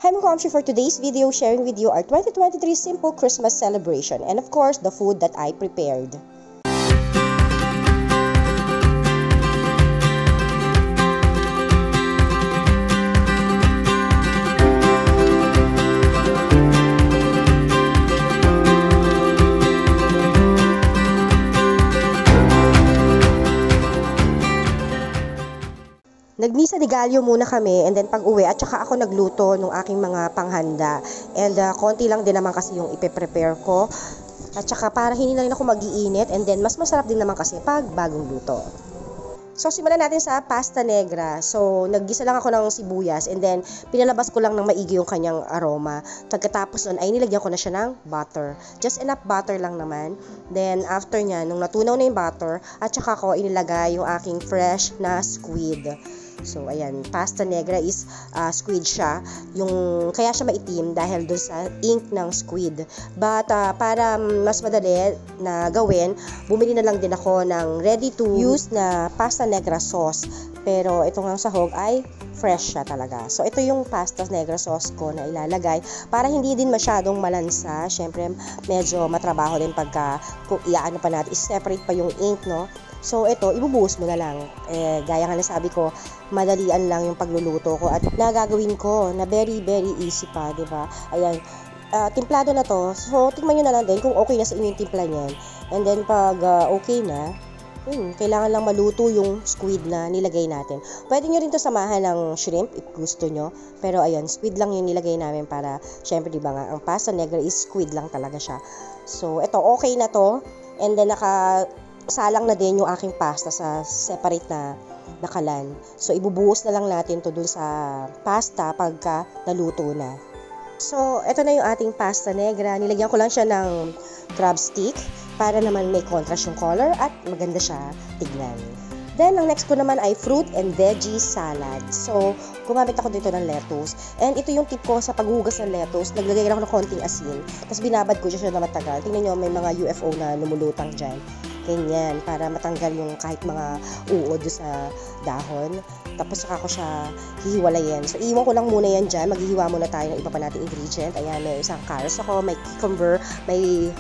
I'm Kwamshi for today's video, sharing with you our 2023 simple Christmas celebration and of course the food that I prepared. Nagmisa de Gallo muna kami and then pag uwi at saka ako nagluto ng aking mga panghanda and konti lang din naman kasi yung ipe-prepare ko at saka para hindi na rin ako mag-iinit and then mas masarap din naman kasi pag bagong luto. So simulan natin sa pasta negra. So naggisa lang ako ng sibuyas and then pinalabas ko lang ng maigi yung kanyang aroma. Pagkatapos nun ay nilagyan ko na siya ng butter. Just enough butter lang naman. Then after nya, nung natunaw na yung butter at saka ko inilagay yung aking fresh na squid. So, ayan, pasta negra is squid siya. Kaya siya maitim dahil doon sa ink ng squid. But, para mas madali na gawin, bumili na lang din ako ng ready to use na pasta negra sauce. Pero, itong ang sahog ay fresh siya talaga. So, ito yung pasta negra sauce ko na ilalagay para hindi din masyadong malansa. Siyempre, medyo matrabaho din pagka kung iaano pa natin, i-separate pa yung ink, no? So, ito, ibubuhos mo na lang. Gaya nga na sabi ko, madalian lang yung pagluluto ko at nagagawin ko na very, very easy pa, diba? Ayan, timplado na to. So, tingnan nyo na lang din kung okay na sa inyo yung timpla niyan. And then, pag okay na, kailangan lang maluto yung squid na nilagay natin. Pwede nyo rin to samahan ng shrimp if gusto nyo. Pero, ayan, squid lang yung nilagay namin para, syempre, diba nga, ang pasta negra is squid lang talaga siya. So, ito, okay na to. And then, salang na din yung aking pasta sa separate na kalan. So, ibubuhos na lang natin to dun sa pasta pagka naluto na. So, ito na yung ating pasta negra. Nilagyan ko lang siya ng crab stick para naman may contrast yung color at maganda siya tignan. Then, ang next ko naman ay fruit and veggie salad. So, gumamit ako dito ng lettuce. And ito yung tip ko sa paghugas ng lettuce. Naglagay ako ng konting asin. Tapos binabad ko siya na matagal. Tingnan nyo, may mga UFO na lumulutang dyan. Ganyan, para matanggal yung kahit mga uod sa dahon. Tapos saka ko siya hihiwalayin. So, iwan ko lang muna yan dyan. Maghihiwa muna tayo ng iba pa nating ingredient. Ayan, may isang carrots ako, may cucumber, may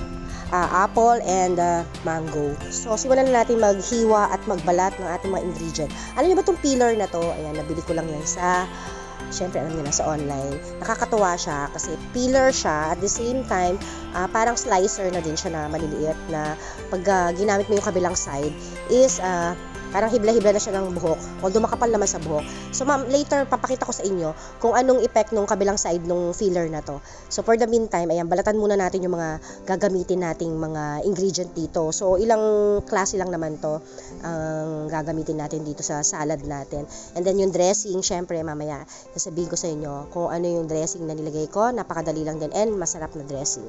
apple and mango. So, simulan na natin maghiwa at magbalat ng ating mga ingredient. Alam niyo ba itong peeler na to? Ayan, nabili ko lang yan sa syempre alam niyo na sa online. Nakakatuwa siya kasi peeler siya at the same time parang slicer na din siya na maliliit na pag ginamit mo yung kabilang side is parang hibla-hibla na siya ng buhok. Although makapal naman sa buhok. So later papakita ko sa inyo kung anong effect nung kabilang side nung filler na to. So for the meantime, ayan, balatan muna natin yung mga gagamitin nating mga ingredient dito. So ilang klase lang naman to ang gagamitin natin dito sa salad natin. And then yung dressing, syempre mamaya sasabihin ko sa inyo kung ano yung dressing na nilagay ko. Napakadali lang din and masarap na dressing.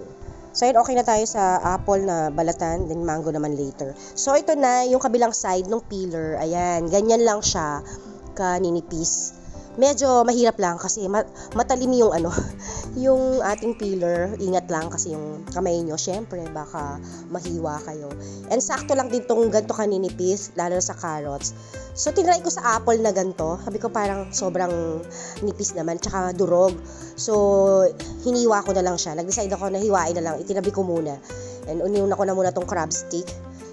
So, yun, okay na tayo sa apple na balatan, then mango naman later. So, ito na yung kabilang side ng peeler. Ayan, ganyan lang siya kaninipis. Medyo mahirap lang kasi matalim yung yung ating peeler. Ingat lang kasi yung kamay nyo, syempre, baka mahiwa kayo. And sakto lang din tong ganito kaninipis, lalo na sa carrots. So, tinry ko sa apple na ganito. Sabi ko parang sobrang nipis naman, tsaka durog. So, hiniwa ko na lang siya. Nag-decide ako na hiwain na lang. Itinabi ko muna. And uniuna ko na muna tong crab stick.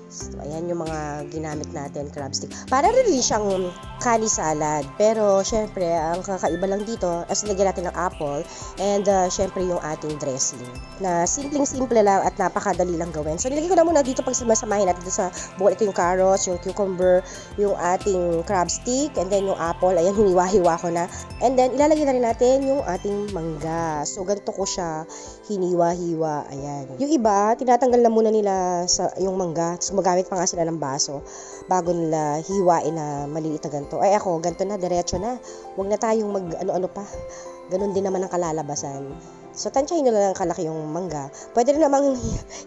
So, ayan yung mga ginamit natin, crab stick. Para rin siyang kani salad. Pero, syempre, ang kakaiba lang dito, as nilagyan natin ng apple, and syempre yung ating dressing. Na simpleng-simple lang at napakadali lang gawin. So, nilagay ko na muna dito pag samasamahin natin dito sa bukol. Ito yung carrots, yung cucumber, yung ating crab stick, and then yung apple. Ayan, hiniwa-hiwa ko na. And then, ilalagay na rin natin yung ating mangga. So, ganito ko siya hiniwa-hiwa. Ayan. Yung iba, tinatanggal na muna nila yung mangga. So, magamit pa nga sila ng baso bago nila hiwain na maliit na ganito. Ay ako, ganito na, diretso na. Huwag na tayong mag ano-ano pa. Ganun din naman ang kalalabasan. So, tansyahin nyo lang kalaki yung mangga. Pwede rin namang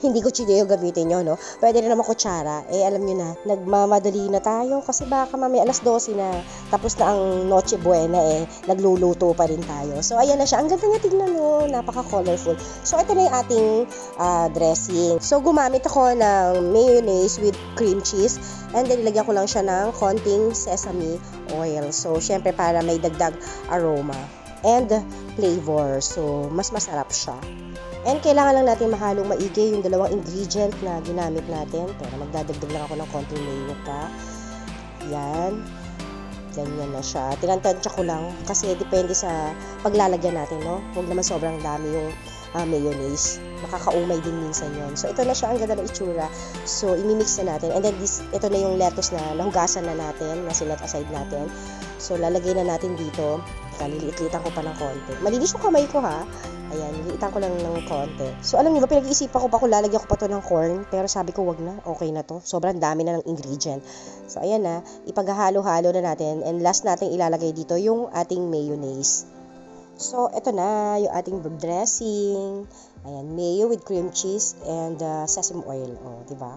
hindi kutsilyo gamitin nyo, no? Pwede rin namang kutsara. Alam nyo na, nagmamadali na tayo kasi baka mamaya alas 12 na. Tapos na ang Noche Buena, nagluluto pa rin tayo. So, ayan na siya. Ang ganda niya, tignan nyo. Napaka-colorful. So, ito na yung ating dressing. So, gumamit ako ng mayonnaise with cream cheese. And then, ilagyan ko lang siya ng konting sesame oil. So, syempre, para may dagdag aroma. and flavor. So, mas masarap siya. And kailangan lang natin mahalong maigi yung dalawang ingredient na ginamit natin. Pero magdadagdag lang ako ng konting mayo pa. Yan. Ganyan na siya. Tinatansya ko lang kasi depende sa paglalagyan natin, no? Huwag naman sobrang dami yung mayonnaise. Makakaumay din minsan yon. So, ito na siya. Ang ganda ng itsura. So, imimix na natin. And then, ito na yung lettuce na nahugasan na natin, na sinet aside natin. So, lalagay na natin dito. Liliit-liitan ko pa ng konti. Malinis yung kamay ko, ha? Ayan, niliitan ko lang ng konti. So, alam niyo ba, pinag-iisipan ko pa kung lalagyan ko pa to ng corn. Pero sabi ko, wag na. Okay na to. Sobrang dami na ng ingredient. So, ayan na. Ipaghahalo-halo na natin. And last natin ilalagay dito yung ating mayonnaise. So, ito na yung ating dressing. Ayan, mayo with cream cheese and sesame oil. O, diba?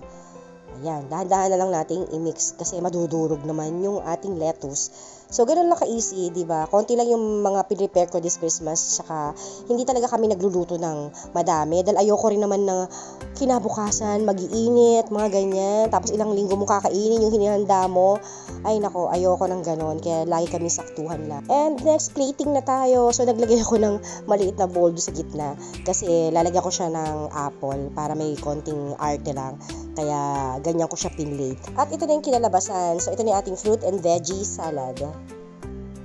Ayan, dahan-dahan na lang nating i-mix kasi madudurog naman yung ating lettuce. So, ganun lang ka-easy, diba? Konti lang yung mga pinrepare ko this Christmas. Saka, hindi talaga kami nagluluto ng madami. Dahil ayoko rin naman na kinabukasan, mag-iinit, mga ganyan. Tapos, ilang linggo mo kakainin yung hinihanda mo. Ay, nako, ayoko ng ganun. Kaya, lagi kami saktuhan lang. And, next, plating na tayo. So, naglagay ako ng maliit na bowl sa gitna. Kasi, lalagyan ko siya ng apple para may konting arte lang. Kaya, ganyan ko siya pinlate. At ito na yung kinalabasan. So, ito na yung ating fruit and veggie salad.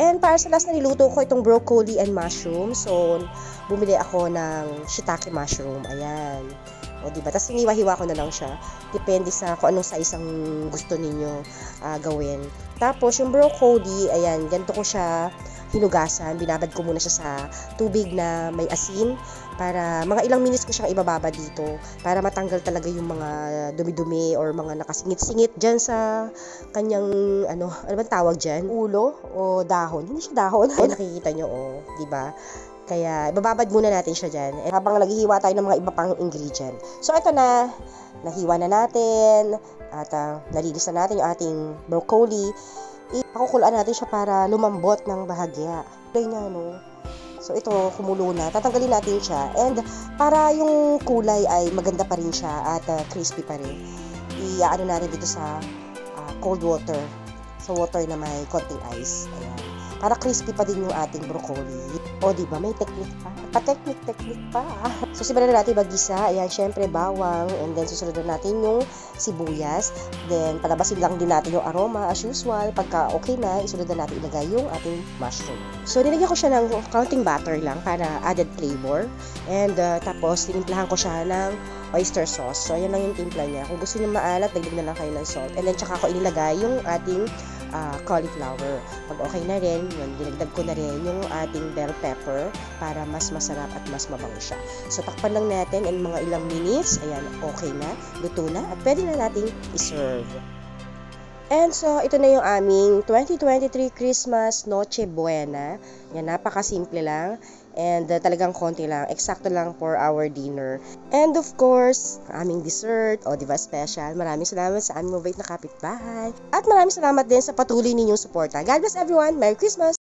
And para sa last na niluto ko itong broccoli and mushroom. So, bumili ako ng shiitake mushroom. Ayan. O, diba? Tapos, hiniwa-hiwa ko na lang siya. Depende sa kung anong size ang gusto ninyo gawin. Tapos, yung broccoli, ayan, ganito ko siya hinugasan. Binabad ko muna siya sa tubig na may asin para mga ilang minutes ko siyang ibababa dito para matanggal talaga yung mga dumi-dumi or mga nakasingit-singit dyan sa kanyang, ano ba tawag dyan? Ulo o dahon? Hindi siya dahon. Ay, nakikita nyo, diba? Kaya, ibababad muna natin siya dyan. Habang naghihiwa tayo ng mga iba pang ingredient. So, ito na. Nahiwa na natin. At nalilis na natin yung ating broccoli. Pakukulaan natin siya para lumambot ng bahagya. Kulay niya, no? So, ito, kumulo na. Tatanggalin natin siya. And, para yung kulay ay maganda pa rin siya at crispy pa rin. Iaano natin dito sa cold water. Sa water na may konting ice. Ayan. Para crispy pa din yung ating broccoli. O, diba? May technique pa. Pa-technique pa. So, simulan na natin magisa. Ayan, syempre, bawang. And then, susunod na natin yung sibuyas. Then, palabasin lang din natin yung aroma as usual. Pagka okay na, isunod na natin ilagay yung ating mushroom. So, nilagyan ko siya ng counting butter lang para added flavor. And, tapos, tinimplahan ko siya ng oyster sauce. So, ayan lang yung timpla niya. Kung gusto niyo maalat, dagdag na lang kayo ng salt. And then, tsaka ko inilagay yung ating cauliflower. Pag okay na rin, yun, dinagdag ko na rin yung ating bell pepper para mas masarap at mas mabango siya. So, takpan lang natin in mga ilang minutes. Ayan, okay na, luto na, at pwede na nating iserve. And so, ito na yung aming 2023 Christmas Noche Buena. Yan, napakasimple lang. And talagang konti lang. Eksakto lang for our dinner. And of course, aming dessert. O, diba, special. Maraming salamat sa aming mabait na kapitbahay. At maraming salamat din sa patuloy ninyong suporta. God bless everyone. Merry Christmas!